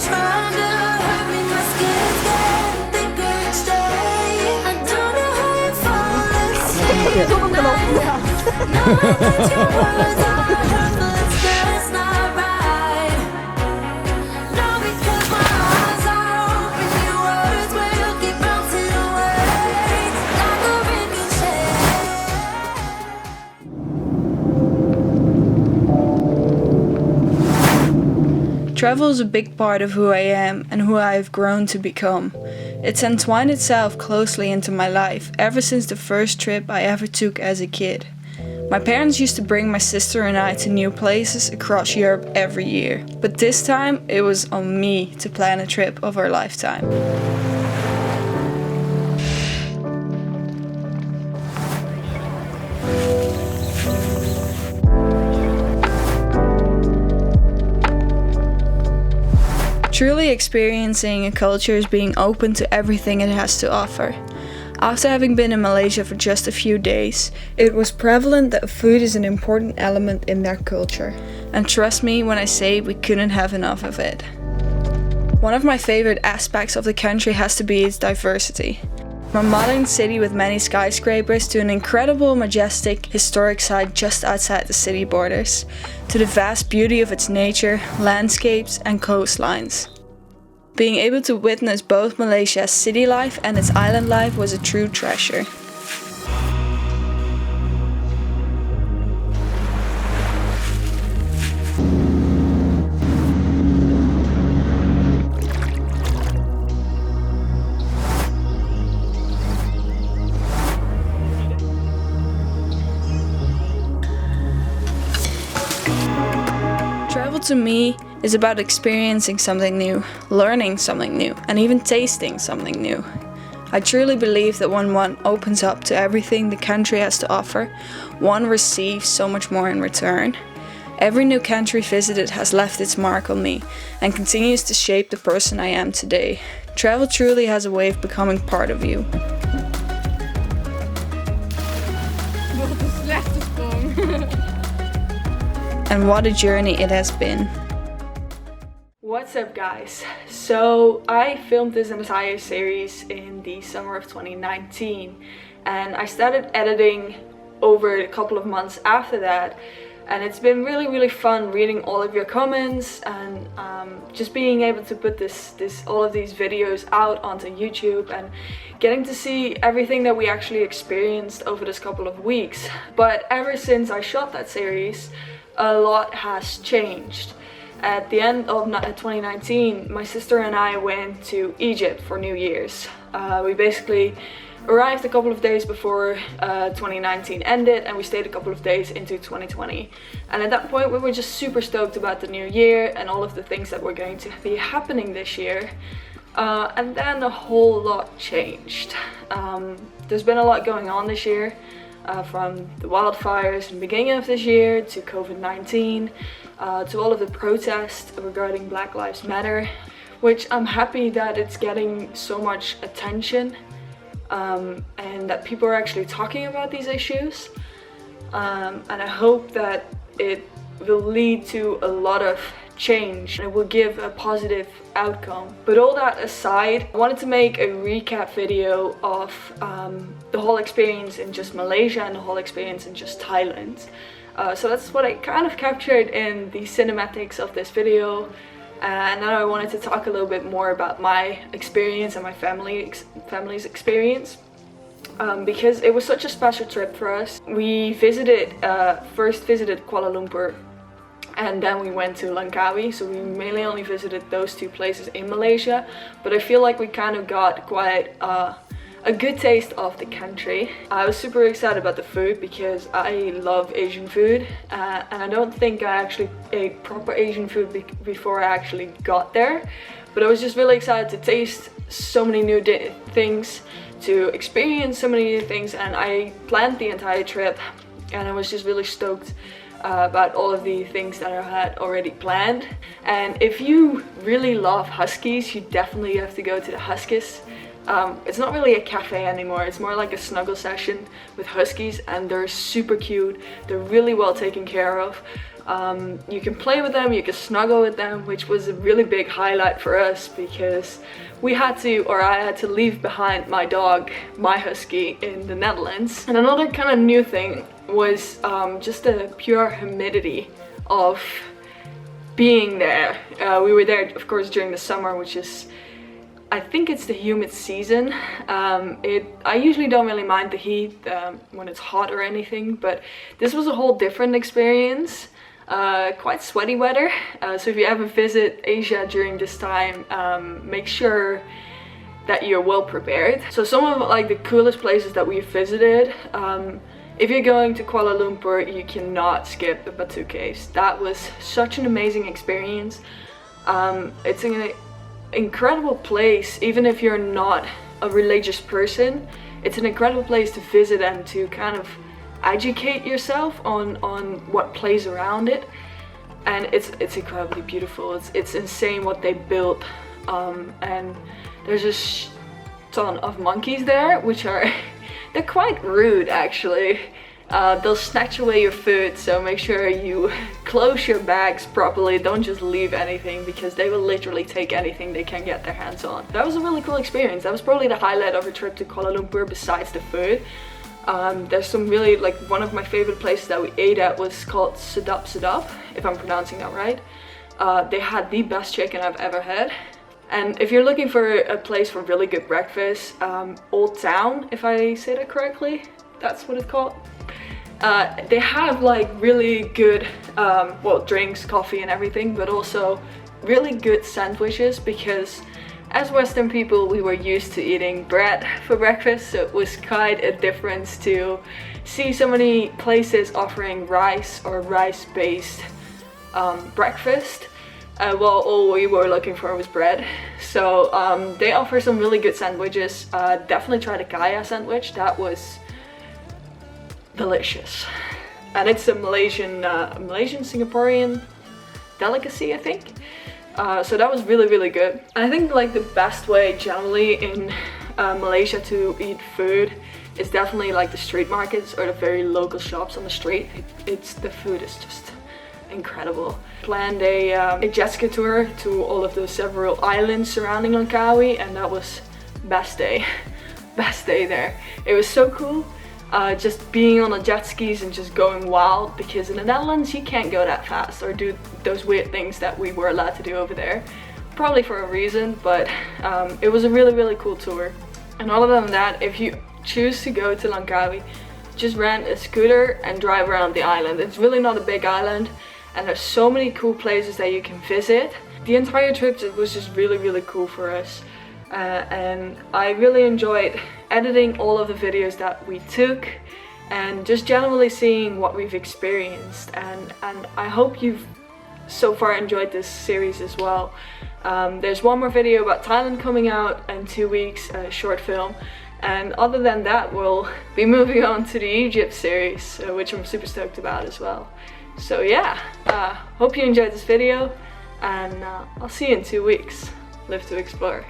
trying to hurt me, my skin's getting thicker each day. I don't know how you fall asleep at night, knowing that your words are hurtful, it's just not right. No, because my eyes are open, your words will keep bouncing away like a ricochet. Travel is a big part of who I am and who I have grown to become. It's entwined itself closely into my life ever since the first trip I ever took as a kid. My parents used to bring my sister and I to new places across Europe every year, but this time it was on me to plan a trip of our lifetime. Truly experiencing a culture is being open to everything it has to offer. After having been in Malaysia for just a few days, it was prevalent that food is an important element in their culture. And trust me when I say we couldn't have enough of it. One of my favorite aspects of the country has to be its diversity. From a modern city with many skyscrapers to an incredible, majestic, historic site just outside the city borders, to the vast beauty of its nature, landscapes and coastlines. Being able to witness both Malaysia's city life and its island life was a true treasure. Travel to me is about experiencing something new, learning something new, and even tasting something new. I truly believe that when one opens up to everything the country has to offer, one receives so much more in return. Every new country visited has left its mark on me and continues to shape the person I am today. Travel truly has a way of becoming part of you. And what a journey it has been. What's up guys? So I filmed this entire series in the summer of 2019 and I started editing over a couple of months after that, and it's been really fun reading all of your comments and just being able to put all of these videos out onto YouTube and getting to see everything that we actually experienced over this couple of weeks. But ever since I shot that series, a lot has changed. At the end of 2019, my sister and I went to Egypt for New Year's. We basically arrived a couple of days before 2019 ended, and we stayed a couple of days into 2020. And at that point we were just super stoked about the new year and all of the things that were going to be happening this year. And then a whole lot changed. There's been a lot going on this year. From the wildfires in the beginning of this year to COVID-19, to all of the protests regarding Black Lives Matter, which I'm happy that it's getting so much attention and that people are actually talking about these issues. And I hope that it will lead to a lot of change and it will give a positive outcome. But all that aside, I wanted to make a recap video of the whole experience in just Malaysia and the whole experience in just Thailand. So that's what I kind of captured in the cinematics of this video. And now I wanted to talk a little bit more about my experience and my family's experience. Because it was such a special trip for us. We first visited Kuala Lumpur and then we went to Langkawi, so we mainly only visited those two places in Malaysia, but I feel like we kind of got quite a good taste of the country. I was super excited about the food because I love Asian food, and I don't think I actually ate proper Asian food before I actually got there, but I was just really excited to taste so many new things, to experience so many new things, and I planned the entire trip and I was just really stoked about all of the things that I had already planned. And if you really love huskies, you definitely have to go to the Huskies. It's not really a cafe anymore, it's more like a snuggle session with huskies, and they're super cute, they're really well taken care of. You can play with them, you can snuggle with them, which was a really big highlight for us because I had to leave behind my dog, my husky, in the Netherlands. And another kind of new thing was just the pure humidity of being there. We were there, of course, during the summer, which is, I think it's the humid season. I usually don't really mind the heat when it's hot or anything, but this was a whole different experience. Quite sweaty weather, so if you ever visit Asia during this time, make sure that you're well prepared. So some of like the coolest places that we visited, if you're going to Kuala Lumpur, you cannot skip the Batu Caves. That was such an amazing experience. It's an incredible place. Even if you're not a religious person, it's an incredible place to visit and to kind of educate yourself on what plays around it. And it's incredibly beautiful. It's insane what they built, and there's a ton of monkeys there, which are they're quite rude actually. They'll snatch away your food, so make sure you close your bags properly. Don't just leave anything, because they will literally take anything they can get their hands on. That was a really cool experience. That was probably the highlight of a trip to Kuala Lumpur besides the food. There's some really, like, one of my favorite places that we ate at was called Sedap Sedap, if I'm pronouncing that right. They had the best chicken I've ever had. And if you're looking for a place for really good breakfast, Old Town, if I say that correctly, that's what it's called. They have like really good, well, drinks, coffee and everything, but also really good sandwiches, because as Western people, we were used to eating bread for breakfast, so it was quite a difference to see so many places offering rice or rice-based breakfast. Well, all we were looking for was bread. So they offer some really good sandwiches. Definitely try the kaya sandwich. That was delicious. And it's a Malaysian Singaporean delicacy, I think. So that was really, really good. I think like the best way generally in Malaysia to eat food is definitely like the street markets or the very local shops on the street. The food is just incredible. Planned a jet ski tour to all of the several islands surrounding Langkawi, and that was best day there. It was so cool. Just being on the jet skis and just going wild, because in the Netherlands you can't go that fast or do those weird things that we were allowed to do over there. Probably for a reason, but it was a really, really cool tour. And other than that, if you choose to go to Langkawi, just rent a scooter and drive around the island. It's really not a big island, and there's so many cool places that you can visit. The entire trip was just really, really cool for us. And I really enjoyed editing all of the videos that we took and just generally seeing what we've experienced, and I hope you've so far enjoyed this series as well. There's one more video about Thailand coming out in 2 weeks, a short film, and other than that we'll be moving on to the Egypt series, which I'm super stoked about as well. So yeah, hope you enjoyed this video, and I'll see you in 2 weeks. Live to explore.